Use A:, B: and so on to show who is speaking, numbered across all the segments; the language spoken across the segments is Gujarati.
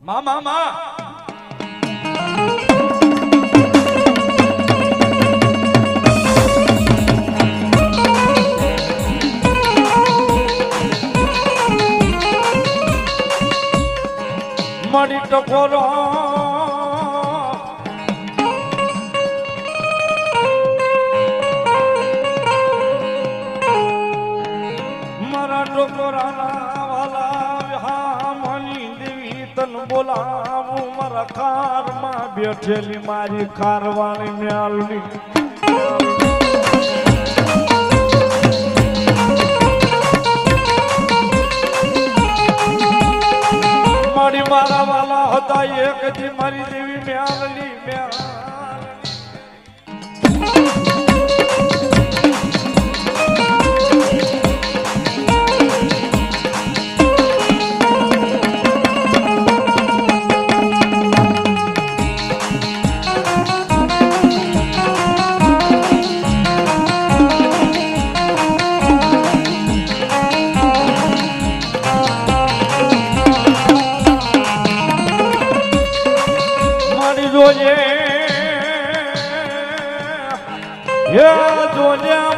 A: માં માં માં મળી ટકોરો મારા ટકોરાના વાલા હા મની દેવી તન બોલાવું મારા કારમાં બેઠેલી મારી કારવાળી મ્યાલની મારી મારા વાલા હતા એક જી મારી દેવી મ્યાલની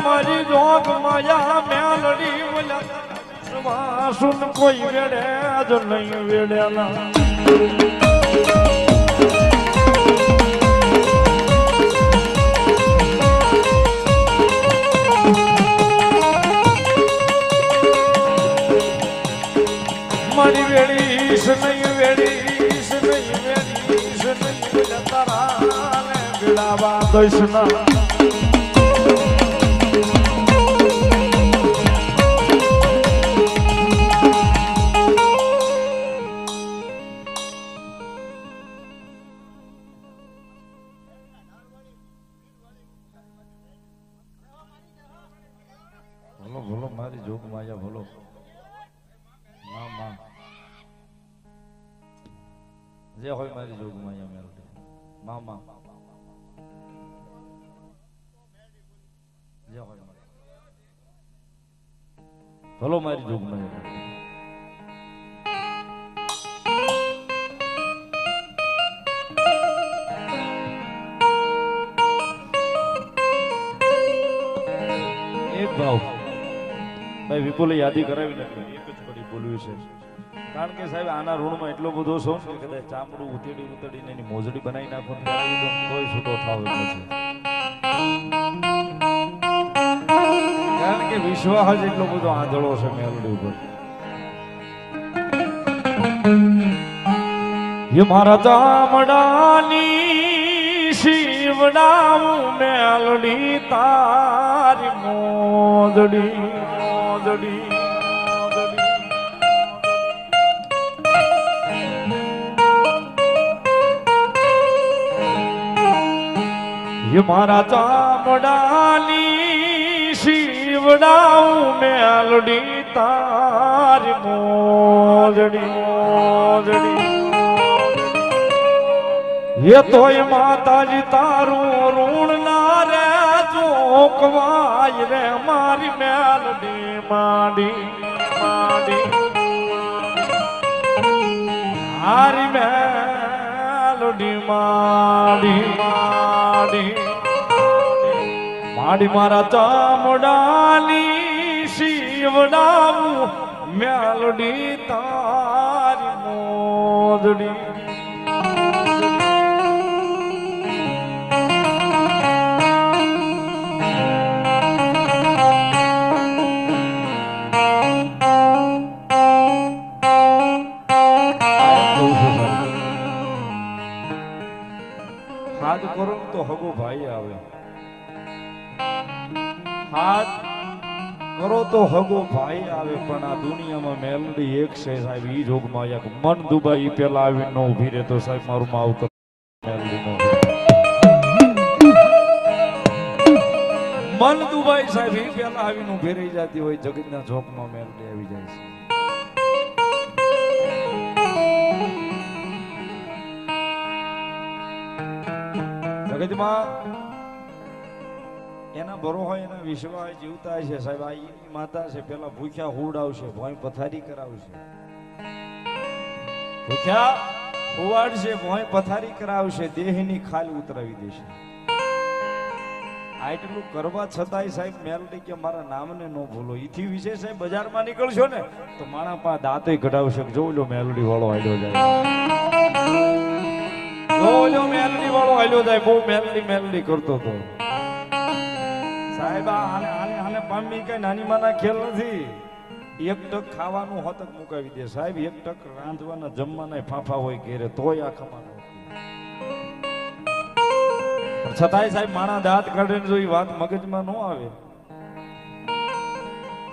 A: મારી જોગ માયા મેલડી બોલ્યા સુન કોઈ વેડે જ નહીં વેડેલા મારી વેડીશ નહીં વેડીશ નહીં વેડીશ નહીં તારા ને વેડાવા દઈશ ના ભલો ભલો મારી જોગ માયા ભલો માં માં જે હોય મારી જોગ માયા મેલડી માં માં જે હોય ભલો મારી જોગ માયા એક ભાવ ભાઈ વિપુલે યાદી કરાવી નાખી એક જ પડી બોલ્યું છે કારણ કે સાહેબ આના ઋણમાં એટલો બધો છો કે કદાચ ચામડું ઉતેડીને એની મોજડી બનાવી નાખો તોય છૂટો થાવ એટલો છે કારણ કે વિશ્વાસ જ એટલો બધો આંધળો છે મેલડી ઉપર ये मारा चामडानी शिवडाऊं मेलडी तारी मोदड़ी मोदड़ी ये मारा चामडानी शिवडाऊं मेलडी तारी मोदड़ी मोदड़ी ये तोय माताजी तारू ऋण ना रे चोकवाय रे मारी मेलडी माडी माडी हारी मेलडी माडी माडी माडी मारा चामडानी शिवडाऊं मेलडी तारी मोदड़ी हाथ करो तो हगो भाई आवे हाथ करो तो हगो भाई आवे पण आ दुनिया में मेलडी एक से साहब ई जोग माया मन दुबाई पेला आवी नो उभी रे तो साहब मारू मावतर मेलडी नो मन दुबाई साहब ई पेला आवी नो उभी रही जाती होय जगतના જોકમાં મેલડી આવી જાય છે જગતમાં એના બરો હોય એના વિશ્વાસ જીવતા છે સાહેબ આ એની માતા છે પેલા ભૂખ્યા હુડાવશે ભોય પથારી કરાવશે ભૂખ્યા ઉવાડશે ભોંય પથારી કરાવશે દેહની ખાલ ઉતરાવી દેશે આટલું કરવા છતાંય સાહેબ મેલડી કે મારા નામને ન ભૂલો ઈથી વિશે સાહેબ બજારમાં નીકળશો ને તો માણા પા દાંતે કઢાવશે જો લો મેલડી વાળો હાલ્યો જાય જો મેલડી વાળો હાલ્યો જાય બહુ મેલડી કરતો હતો સાહેબ આને પામી કઈ નાની માના ખેલ નથી એક ટક ખાવાનું હતક મુકાવી દે સાહેબ એક ટક રાંધવાના જમવાના ફાંફા હોય ઘેરે તોય આ ખમાનો છતાંય સાહેબ માણા દાંત કાઢે જો એ વાત મગજમાં ન આવે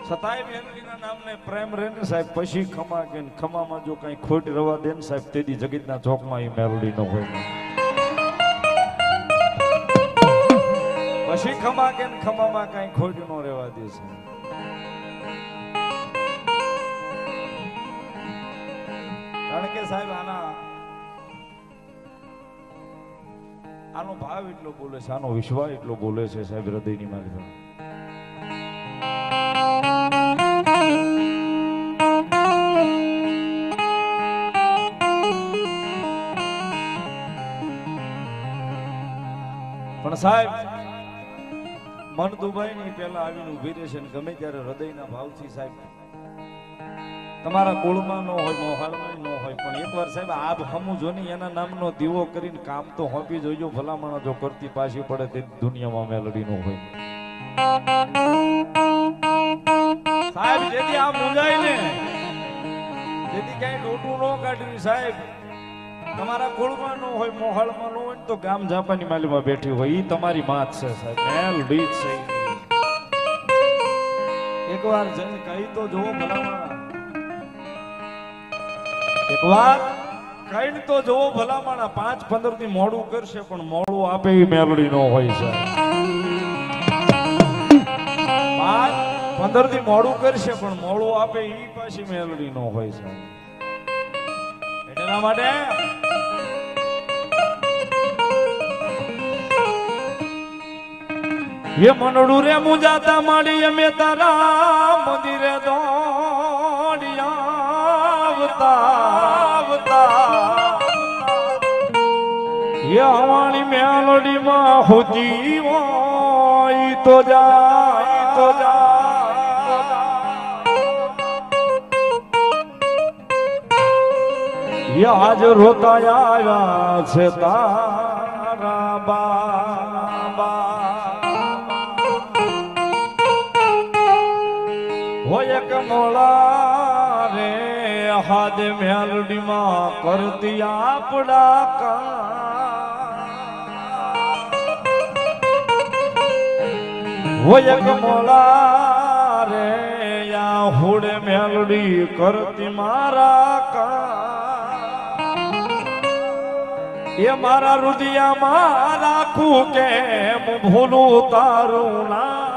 A: છતાંય મેલડીના નામને પ્રેમ રહે ને સાહેબ પછી ખમા કે ખમામાં જો કઈ ખોટ રવા દે ને સાહેબ તેદી જગતના ચોકમાં એ મેલડી ન હોય પછી ખમા કે ખમામાં કઈ ખોટ ન રહેવા દે છે કારણ કે સાહેબ આનો ભાવ એટલો બોલે છે આનો વિશ્વાસ એટલો બોલે છે સાહેબ હૃદયની મારી પણ સાહેબ મન દુભાઈ ની પેલા આવીને ઉભી રહેશે ને ગમે ત્યારે હૃદયના ભાવથી સાહેબ તમારા કુળમાં ન હોય મોહાળમાં ન હોય પણ એકવાર સાહેબ આપ હમું જો ને એના નામનો દીવો કરીને કામ તો હોપી જોજો ભલામણ જો કરતી પાછી પડે તે દુનિયામાં મેલડી ન હોય સાહેબ જેથી આ મુંજાય ને જેથી ક્યાંય ડોટું ન કાઢવી સાહેબ તમારા કુળમાં ન હોય મોહાળમાં ન હોય તો ગામ જાપાની માલીમાં બેઠી હોય ઈ તમારી માત છે સાહેબ મેલડી છે એકવાર જઈને કહી તો જોવો ભલામણ એકવાર કઈ તો જોવો ભલામણ 5-15 થી મોડું કરશે પણ મોડું આપે એ મેલડી નો હોય છે 5-15 થી મોડું કરશે પણ મોડું આપે એ પાછી મેલડી નો હોય છે એટલા માટે ये मनडू रे मुजाता माड़ी में तारा मंदिरे दौड़िया ये हमारी मेलडी में होती वही तो जा ये आज रोता आया से तारा बाबा एक मोला रे हाथ मेलडी मां करती आपड़ा का वो एक मोला रे या हुड़े मेलडी करती मारा का ये मारा रुदिया मारा कू के भूलू तारू ना